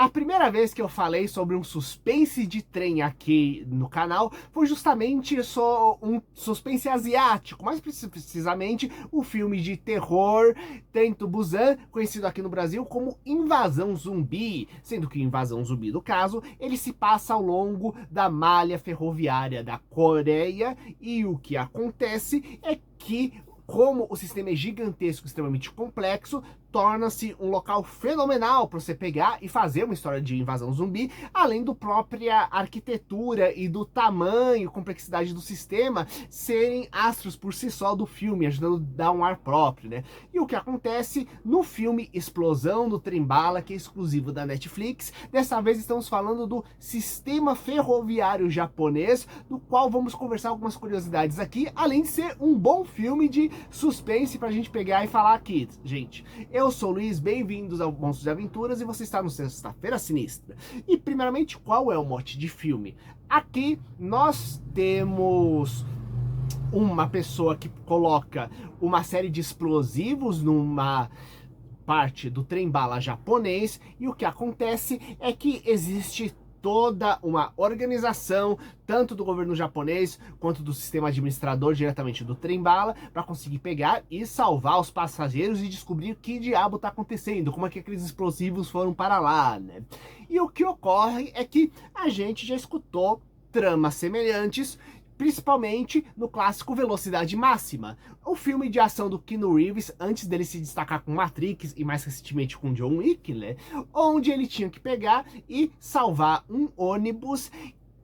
A primeira vez que eu falei sobre um suspense de trem aqui no canal foi justamente um suspense asiático, mais precisamente o filme de terror Train to Busan, conhecido aqui no Brasil como Invasão Zumbi, sendo que Invasão Zumbi, no caso, ele se passa ao longo da malha ferroviária da Coreia e o que acontece é que como o sistema é gigantesco, extremamente complexo, torna-se um local fenomenal para você pegar e fazer uma história de invasão zumbi, além da própria arquitetura e do tamanho, complexidade do sistema serem astros por si só do filme, ajudando a dar um ar próprio, né? E o que acontece no filme Explosão do Trem-Bala, que é exclusivo da Netflix, dessa vez estamos falando do sistema ferroviário japonês, do qual vamos conversar algumas curiosidades aqui, além de ser um bom filme de suspense pra gente pegar e falar aqui, gente. Eu sou o Luiz, bem-vindos ao Monstros de Aventuras e você está no Sexta-feira Sinistra. E primeiramente, qual é o mote de filme? Aqui nós temos uma pessoa que coloca uma série de explosivos numa parte do trem-bala japonês e o que acontece é que existe toda uma organização, tanto do governo japonês quanto do sistema administrador diretamente do trem-bala, para conseguir pegar e salvar os passageiros e descobrir o que diabo está acontecendo, como é que aqueles explosivos foram para lá, né? E o que ocorre é que a gente já escutou tramas semelhantes, principalmente no clássico Velocidade Máxima, o filme de ação do Keanu Reeves, antes dele se destacar com Matrix e mais recentemente com John Wick, né? Onde ele tinha que pegar e salvar um ônibus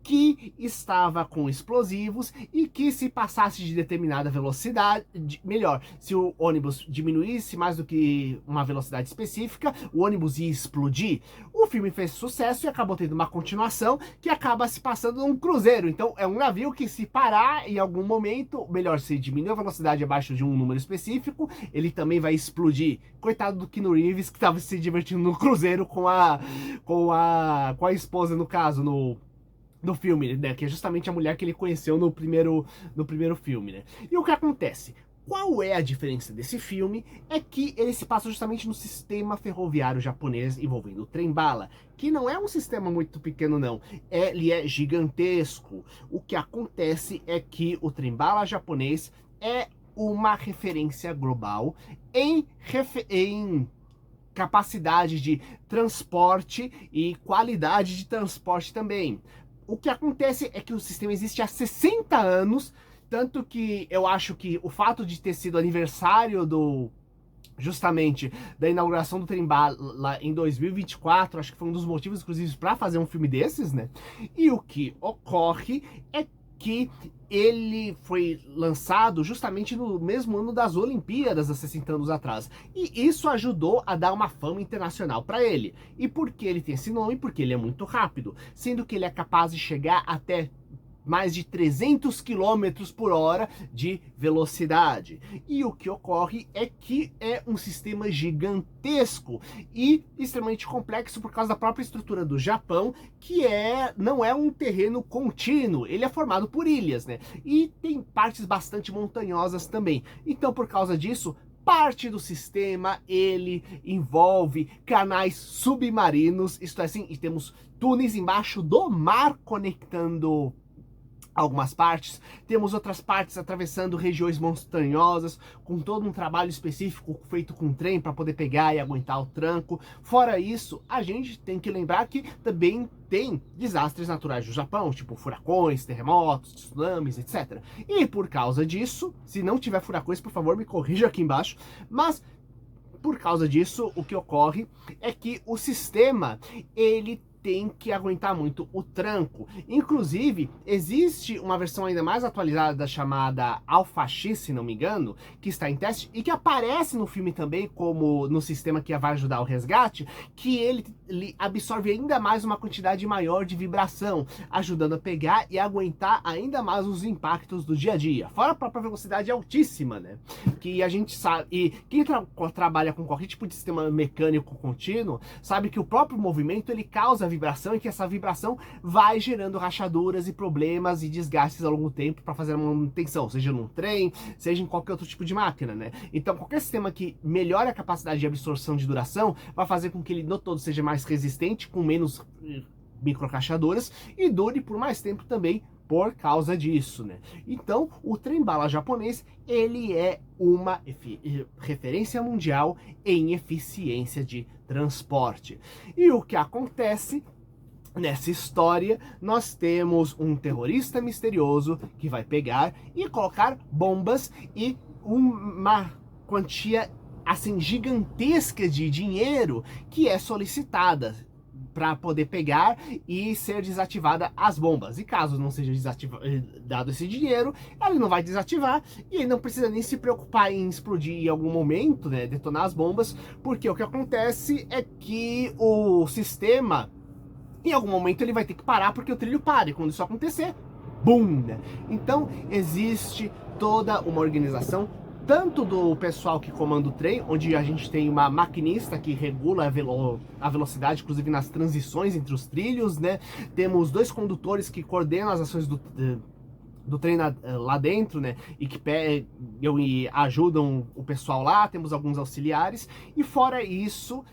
que estava com explosivos e que se passasse de determinada velocidade, melhor, se o ônibus diminuísse mais do que uma velocidade específica, o ônibus ia explodir. O filme fez sucesso e acabou tendo uma continuação que acaba se passando num cruzeiro. Então é um navio que se parar em algum momento, melhor, se diminuir a velocidade abaixo de um número específico, ele também vai explodir. Coitado do Keanu Reeves que estava se divertindo no cruzeiro com a esposa, no caso, no filme, né, que é justamente a mulher que ele conheceu no primeiro filme, né? E o que acontece? Qual é a diferença desse filme? É que ele se passa justamente no sistema ferroviário japonês envolvendo o trem-bala, que não é um sistema muito pequeno não, ele é gigantesco. O que acontece é que o trem-bala japonês é uma referência global em capacidade de transporte e qualidade de transporte também. O que acontece é que o sistema existe há 60 anos, tanto que eu acho que o fato de ter sido aniversário justamente da inauguração do trem-bala em 2024, acho que foi um dos motivos, inclusive, para fazer um filme desses, né? E o que ocorre é que ele foi lançado justamente no mesmo ano das Olimpíadas, há 60 anos atrás. E isso ajudou a dar uma fama internacional para ele. E por que ele tem esse nome? Porque ele é muito rápido, sendo que ele é capaz de chegar até mais de 300 km por hora de velocidade. E o que ocorre é que é um sistema gigantesco e extremamente complexo por causa da própria estrutura do Japão, que não é um terreno contínuo, ele é formado por ilhas, né? E tem partes bastante montanhosas também. Então, por causa disso, parte do sistema ele envolve canais submarinos, isto é assim, e temos túneis embaixo do mar conectando algumas partes, temos outras partes atravessando regiões montanhosas, com todo um trabalho específico feito com trem para poder pegar e aguentar o tranco. Fora isso, a gente tem que lembrar que também tem desastres naturais do Japão, tipo furacões, terremotos, tsunamis, etc. E por causa disso, se não tiver furacões, por favor, me corrija aqui embaixo, mas por causa disso, o que ocorre é que o sistema, ele tem que aguentar muito o tranco. Inclusive, existe uma versão ainda mais atualizada chamada Alpha X, se não me engano, que está em teste e que aparece no filme também como no sistema que vai ajudar o resgate, que ele absorve ainda mais uma quantidade maior de vibração, ajudando a pegar e aguentar ainda mais os impactos do dia a dia. Fora a própria velocidade altíssima, né? Que a gente sabe, e quem trabalha com qualquer tipo de sistema mecânico contínuo, sabe que o próprio movimento ele causa vibração e que essa vibração vai gerando rachaduras e problemas e desgastes ao longo do tempo para fazer a manutenção, seja num trem, seja em qualquer outro tipo de máquina, né? Então qualquer sistema que melhore a capacidade de absorção de duração vai fazer com que ele no todo seja mais resistente, com menos microrachaduras e dure por mais tempo também por causa disso, né? Então, o trem-bala japonês, ele é uma referência mundial em eficiência de transporte. E o que acontece nessa história? Nós temos um terrorista misterioso que vai pegar e colocar bombas e uma quantia assim gigantesca de dinheiro que é solicitada para poder pegar e ser desativada as bombas. E caso não seja dado esse dinheiro, ele não vai desativar e ele não precisa nem se preocupar em explodir em algum momento, né, detonar as bombas, porque o que acontece é que o sistema, em algum momento, ele vai ter que parar porque o trilho para, e quando isso acontecer, BUM! Né? Então, existe toda uma organização, tanto do pessoal que comanda o trem, onde a gente tem uma maquinista que regula a velocidade, inclusive nas transições entre os trilhos, né? Temos 2 condutores que coordenam as ações do trem lá dentro, né, e que pegam e ajudam o pessoal lá. Temos alguns auxiliares, e fora isso,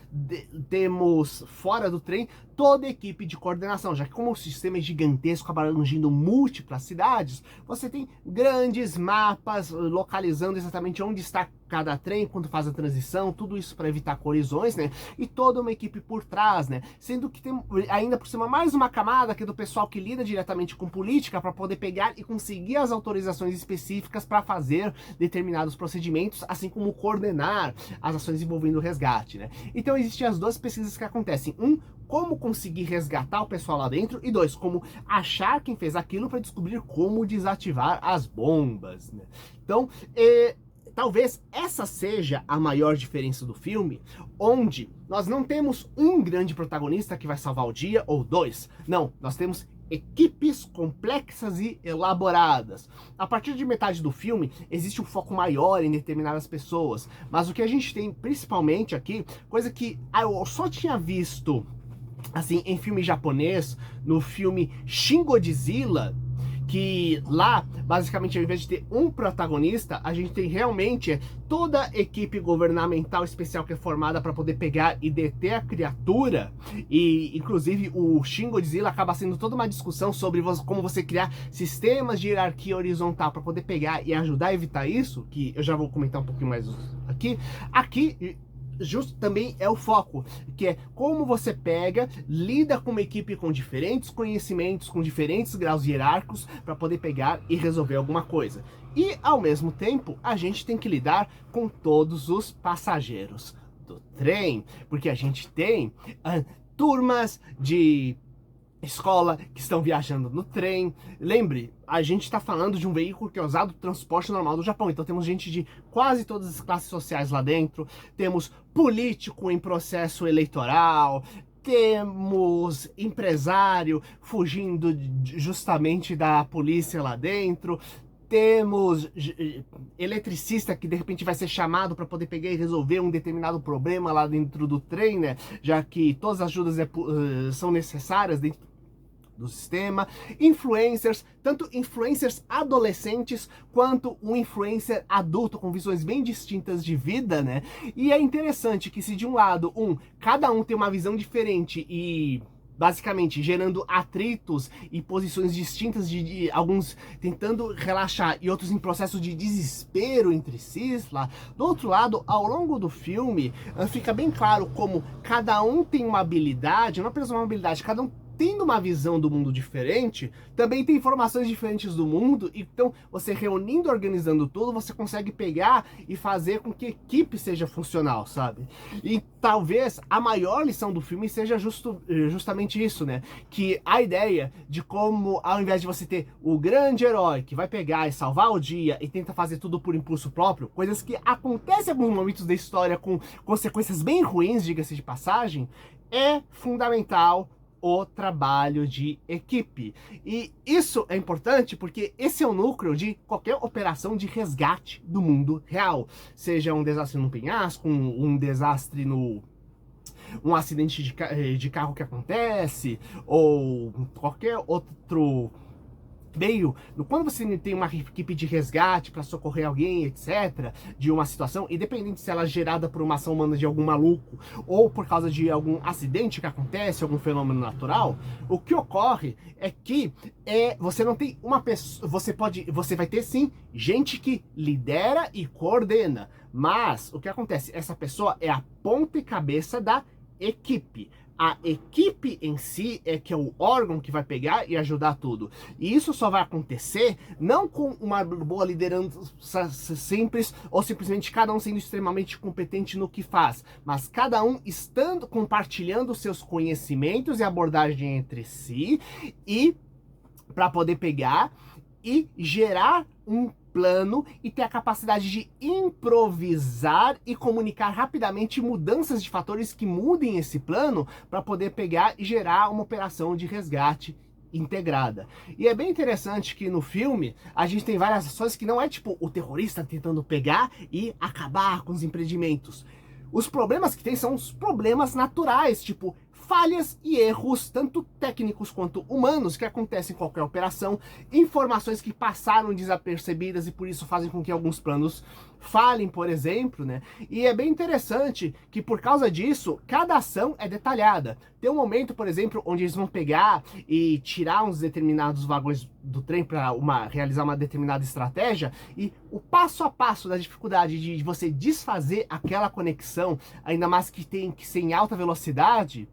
temos fora do trem toda a equipe de coordenação, já que como o sistema é gigantesco, abrangindo múltiplas cidades, você tem grandes mapas localizando exatamente onde está cada trem, quando faz a transição, tudo isso para evitar colisões, né? E toda uma equipe por trás, né? Sendo que tem ainda por cima mais uma camada que é do pessoal que lida diretamente com política para poder pegar e conseguir as autorizações específicas para fazer determinados procedimentos, assim como coordenar as ações envolvendo o resgate, né? Então existem as 2 pesquisas que acontecem. Como conseguir resgatar o pessoal lá dentro, e 2, como achar quem fez aquilo para descobrir como desativar as bombas, né? Então, talvez essa seja a maior diferença do filme, onde nós não temos um grande protagonista que vai salvar o dia, ou 2. Não, nós temos equipes complexas e elaboradas. A partir de metade do filme, existe um foco maior em determinadas pessoas, mas o que a gente tem principalmente aqui, coisa que eu só tinha visto assim em filme japonês, no filme Shin Godzilla, que lá, basicamente, ao invés de ter um protagonista, a gente tem realmente toda a equipe governamental especial que é formada para poder pegar e deter a criatura. E, inclusive, o Shin Godzilla acaba sendo toda uma discussão sobre como você criar sistemas de hierarquia horizontal para poder pegar e ajudar a evitar isso, que eu já vou comentar um pouquinho mais aqui. Justo também é o foco, que é como você pega, lida com uma equipe com diferentes conhecimentos, com diferentes graus hierárquicos, para poder pegar e resolver alguma coisa. E, ao mesmo tempo, a gente tem que lidar com todos os passageiros do trem, porque a gente tem turmas de escola que estão viajando no trem. Lembre, a gente está falando de um veículo que é usado no transporte normal do Japão, então temos gente de quase todas as classes sociais lá dentro, temos político em processo eleitoral, temos empresário fugindo justamente da polícia lá dentro, temos eletricista que de repente vai ser chamado para poder pegar e resolver um determinado problema lá dentro do trem, né? Já que todas as ajudas são necessárias dentro do sistema. Influencers, tanto influencers adolescentes quanto um influencer adulto com visões bem distintas de vida, né? E é interessante que se de um lado, cada um tem uma visão diferente e basicamente gerando atritos e posições distintas de alguns tentando relaxar e outros em processo de desespero entre si lá. Do outro lado, ao longo do filme, fica bem claro como cada um tem uma habilidade, não apenas uma habilidade, cada um tendo uma visão do mundo diferente, também tem informações diferentes do mundo, então você reunindo, organizando tudo, você consegue pegar e fazer com que a equipe seja funcional, sabe? E talvez a maior lição do filme seja justamente isso, né? Que a ideia de como, ao invés de você ter o grande herói que vai pegar e salvar o dia e tenta fazer tudo por impulso próprio, coisas que acontecem em alguns momentos da história com consequências bem ruins, diga-se de passagem, é fundamental o trabalho de equipe. E isso é importante porque esse é o núcleo de qualquer operação de resgate do mundo real. Seja um desastre no penhasco, um desastre um acidente de carro que acontece, ou qualquer outro meio, quando você tem uma equipe de resgate para socorrer alguém, etc., de uma situação, independente se ela é gerada por uma ação humana de algum maluco ou por causa de algum acidente que acontece, algum fenômeno natural, o que ocorre é que você não tem uma pessoa, você vai ter sim gente que lidera e coordena, mas o que acontece? Essa pessoa é a ponta e cabeça da equipe. A equipe em si é que é o órgão que vai pegar e ajudar tudo. E isso só vai acontecer não com uma boa liderança simples ou simplesmente cada um sendo extremamente competente no que faz, mas cada um estando compartilhando seus conhecimentos e abordagem entre si e para poder pegar e gerar um plano e ter a capacidade de improvisar e comunicar rapidamente mudanças de fatores que mudem esse plano para poder pegar e gerar uma operação de resgate integrada. E é bem interessante que no filme a gente tem várias ações que não é tipo o terrorista tentando pegar e acabar com os empreendimentos. Os problemas que tem são os problemas naturais, tipo falhas e erros, tanto técnicos quanto humanos, que acontecem em qualquer operação, informações que passaram desapercebidas e por isso fazem com que alguns planos falhem, por exemplo, né? E é bem interessante que por causa disso, cada ação é detalhada. Tem um momento, por exemplo, onde eles vão pegar e tirar uns determinados vagões do trem para realizar uma determinada estratégia, e o passo a passo da dificuldade de você desfazer aquela conexão, ainda mais que tem que ser em alta velocidade,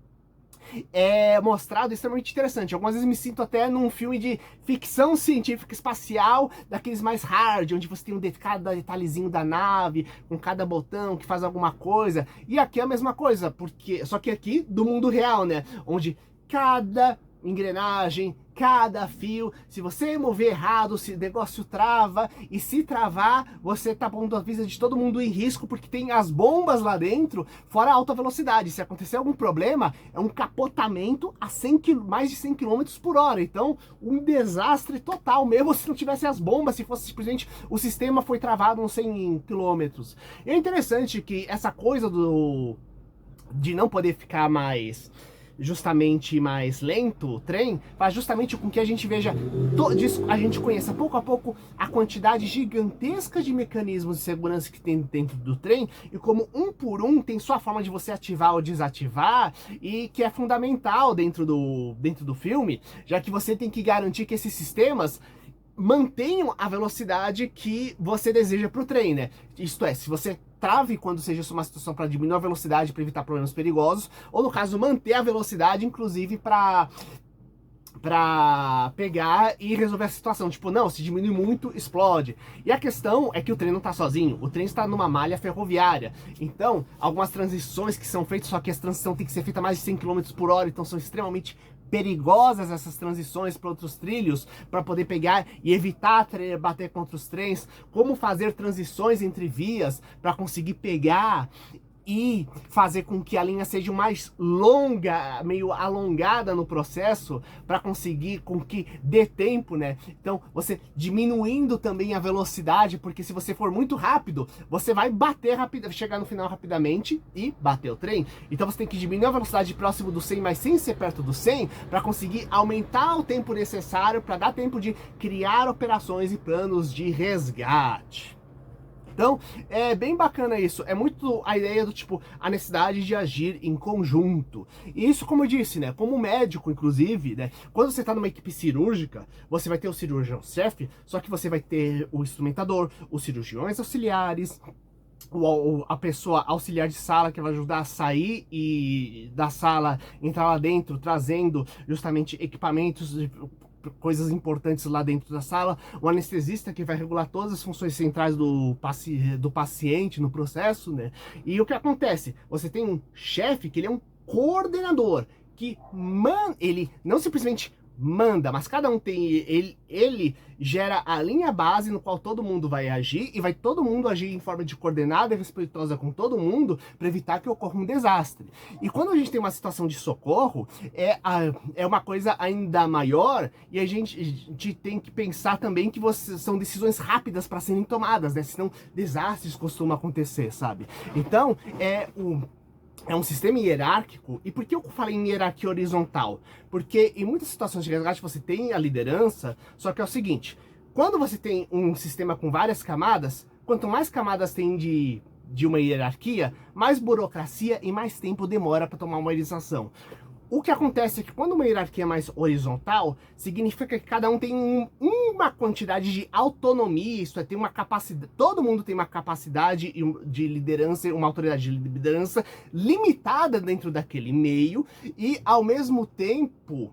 é mostrado extremamente interessante. Algumas vezes me sinto até num filme de ficção científica espacial, daqueles mais hard, onde você tem cada detalhezinho da nave, com cada botão que faz alguma coisa. E aqui é a mesma coisa, porque só que aqui do mundo real, né? Onde cada engrenagem, cada fio, se você mover errado, se o negócio trava, e se travar, você tá pondo a vida de todo mundo em risco, porque tem as bombas lá dentro, fora a alta velocidade. Se acontecer algum problema, é um capotamento a mais de 100 km por hora. Então, um desastre total, mesmo se não tivesse as bombas, se fosse simplesmente o sistema foi travado uns 100 km. E é interessante que essa coisa de não poder ficar justamente mais lento o trem, faz justamente com que a gente veja, a gente conheça pouco a pouco a quantidade gigantesca de mecanismos de segurança que tem dentro do trem, e como um por um tem sua forma de você ativar ou desativar, e que é fundamental dentro do filme, já que você tem que garantir que esses sistemas mantenham a velocidade que você deseja para o trem, né? Isto é, se você trave quando seja uma situação para diminuir a velocidade para evitar problemas perigosos, ou no caso manter a velocidade, inclusive para pegar e resolver a situação. Tipo, não, se diminui muito, explode. E a questão é que o trem não está sozinho, o trem está numa malha ferroviária. Então, algumas transições que são feitas, só que a transição tem que ser feita a mais de 100 km por hora, então são extremamente perigosas essas transições para outros trilhos, para poder pegar e evitar bater contra os trens, como fazer transições entre vias para conseguir pegar e fazer com que a linha seja mais longa, meio alongada no processo, para conseguir com que dê tempo, né? Então, você diminuindo também a velocidade, porque se você for muito rápido, você vai bater rápido, chegar no final rapidamente e bater o trem. Então você tem que diminuir a velocidade próximo do 100, mas sem ser perto do 100, para conseguir aumentar o tempo necessário para dar tempo de criar operações e planos de resgate. Então, é bem bacana isso, é muito a ideia do tipo, a necessidade de agir em conjunto. E isso, como eu disse, né, como médico, inclusive, né, quando você está numa equipe cirúrgica, você vai ter o cirurgião-chefe, só que você vai ter o instrumentador, os cirurgiões auxiliares, a pessoa auxiliar de sala que vai ajudar a sair e da sala, entrar lá dentro, trazendo justamente equipamentos, coisas importantes lá dentro da sala, o anestesista que vai regular todas as funções centrais do paciente no processo, né? E o que acontece? Você tem um chefe que ele é um coordenador, que ele não simplesmente manda, mas cada um tem, ele gera a linha base no qual todo mundo vai agir, e vai todo mundo agir em forma de coordenada e respeitosa com todo mundo para evitar que ocorra um desastre. E quando a gente tem uma situação de socorro, é uma coisa ainda maior, e a gente tem que pensar também que são decisões rápidas para serem tomadas, né? Senão desastres costumam acontecer, sabe? Então, é um sistema hierárquico. E por que eu falei em hierarquia horizontal? Porque em muitas situações de resgate você tem a liderança, só que é o seguinte, quando você tem um sistema com várias camadas, quanto mais camadas tem de uma hierarquia, mais burocracia e mais tempo demora para tomar uma decisão. O que acontece é que quando uma hierarquia é mais horizontal, significa que cada um tem uma quantidade de autonomia, isso é, tem uma capacidade, todo mundo tem uma capacidade de liderança, uma autoridade de liderança limitada dentro daquele meio, e ao mesmo tempo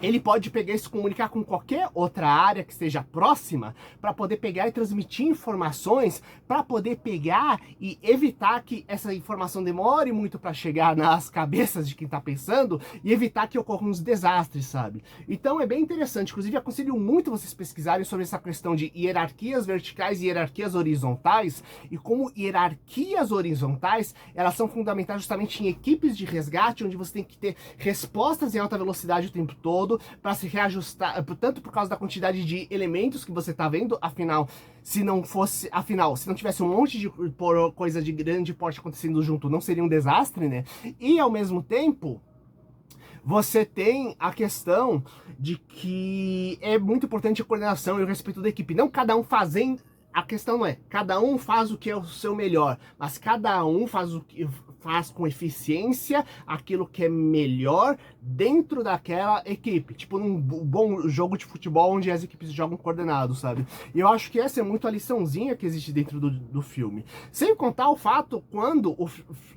ele pode pegar e se comunicar com qualquer outra área que esteja próxima para poder pegar e transmitir informações, para poder pegar e evitar que essa informação demore muito para chegar nas cabeças de quem está pensando e evitar que ocorram uns desastres, sabe? Então é bem interessante, inclusive aconselho muito vocês pesquisarem sobre essa questão de hierarquias verticais e hierarquias horizontais, e como hierarquias horizontais, elas são fundamentais justamente em equipes de resgate, onde você tem que ter respostas em alta velocidade o tempo todo, para se reajustar, tanto por causa da quantidade de elementos que você está vendo, afinal, se não tivesse um monte de coisa de grande porte acontecendo junto, não seria um desastre, né? E ao mesmo tempo, você tem a questão de que é muito importante a coordenação e o respeito da equipe, não cada um fazendo. A questão não é, cada um faz o que é o seu melhor, mas cada um faz o que faz com eficiência aquilo que é melhor dentro daquela equipe. Tipo num bom jogo de futebol onde as equipes jogam coordenados, sabe? E eu acho que essa é muito a liçãozinha que existe dentro do filme. Sem contar o fato quando o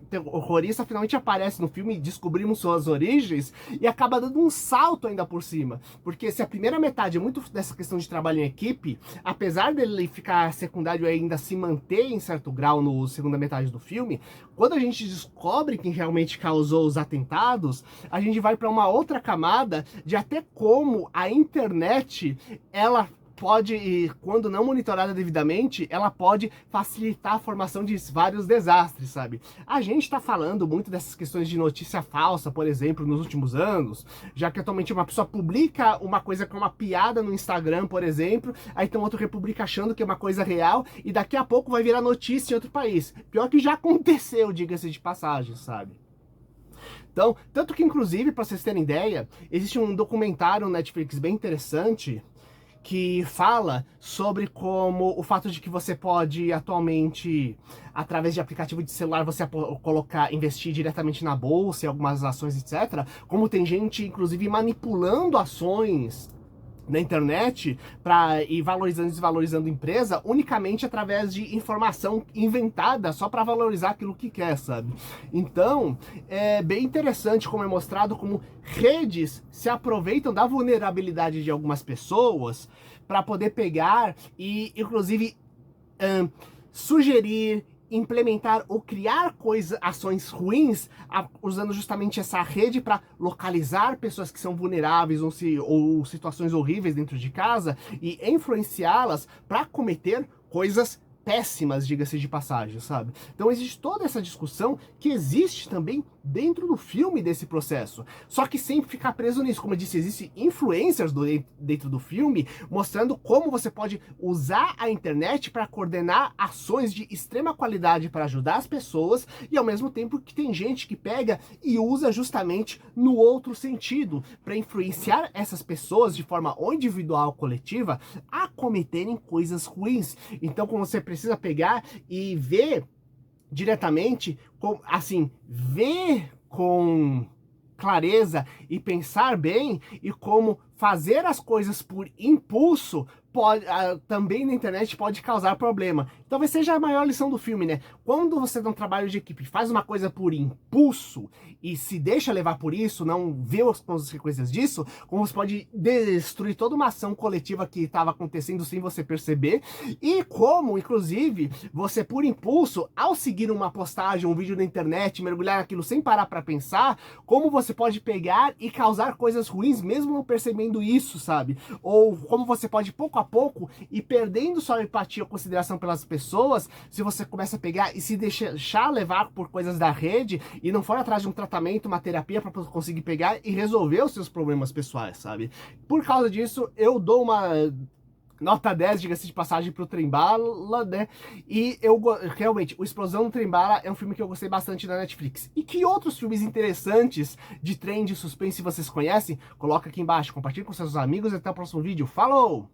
terrorista finalmente aparece no filme, descobrimos suas origens e acaba dando um salto ainda por cima. Porque se a primeira metade é muito dessa questão de trabalho em equipe, apesar dele ficar secundário e ainda se manter em certo grau no segunda metade do filme, quando a gente descobre quem realmente causou os atentados, a gente vai para uma outra camada de até como a internet, ela pode, quando não monitorada devidamente, ela pode facilitar a formação de vários desastres, sabe? A gente tá falando muito dessas questões de notícia falsa, por exemplo, nos últimos anos, já que atualmente uma pessoa publica uma coisa que é uma piada no Instagram, por exemplo, aí tem outro republica achando que é uma coisa real, e daqui a pouco vai virar notícia em outro país. Pior que já aconteceu, diga-se de passagem, sabe? Então, tanto que inclusive, para vocês terem ideia, existe um documentário no Netflix bem interessante, que fala sobre como o fato de que você pode atualmente, através de aplicativo de celular, você investir diretamente na bolsa, em algumas ações, etc. Como tem gente, inclusive, manipulando ações na internet e valorizando e desvalorizando a empresa unicamente através de informação inventada só para valorizar aquilo que quer, sabe? Então, é bem interessante como é mostrado como redes se aproveitam da vulnerabilidade de algumas pessoas para poder pegar e, inclusive, sugerir, implementar ou criar ações ruins, usando justamente essa rede para localizar pessoas que são vulneráveis ou situações horríveis dentro de casa e influenciá-las para cometer coisas péssimas, diga-se de passagem, sabe? Então existe toda essa discussão que existe também dentro do filme desse processo. Só que sem ficar preso nisso. Como eu disse, existem influencers dentro do filme mostrando como você pode usar a internet para coordenar ações de extrema qualidade para ajudar as pessoas, e ao mesmo tempo que tem gente que pega e usa justamente no outro sentido, para influenciar essas pessoas de forma ou individual ou coletiva a cometerem coisas ruins. Então, como você precisa pegar e ver diretamente, ver com clareza e pensar bem, e como fazer as coisas por impulso também na internet pode causar problema. Talvez seja a maior lição do filme, né? Quando você dá um trabalho de equipe, faz uma coisa por impulso e se deixa levar por isso, não vê as consequências disso, como você pode destruir toda uma ação coletiva que estava acontecendo sem você perceber, e como, inclusive, você por impulso, ao seguir uma postagem, um vídeo na internet, mergulhar naquilo sem parar para pensar, como você pode pegar e causar coisas ruins mesmo não percebendo isso, sabe? Ou como você pode pouco a pouco e perdendo sua empatia ou consideração pelas pessoas, se você começa a pegar e se deixar levar por coisas da rede e não for atrás de um tratamento, uma terapia para conseguir pegar e resolver os seus problemas pessoais, sabe? Por causa disso, eu dou uma Nota 10, diga-se de passagem, pro Trem-Bala, né? E realmente, o Explosão no Trem-Bala é um filme que eu gostei bastante da Netflix. E que outros filmes interessantes de trem, de suspense vocês conhecem? Coloca aqui embaixo, compartilhe com seus amigos e até o próximo vídeo. Falou!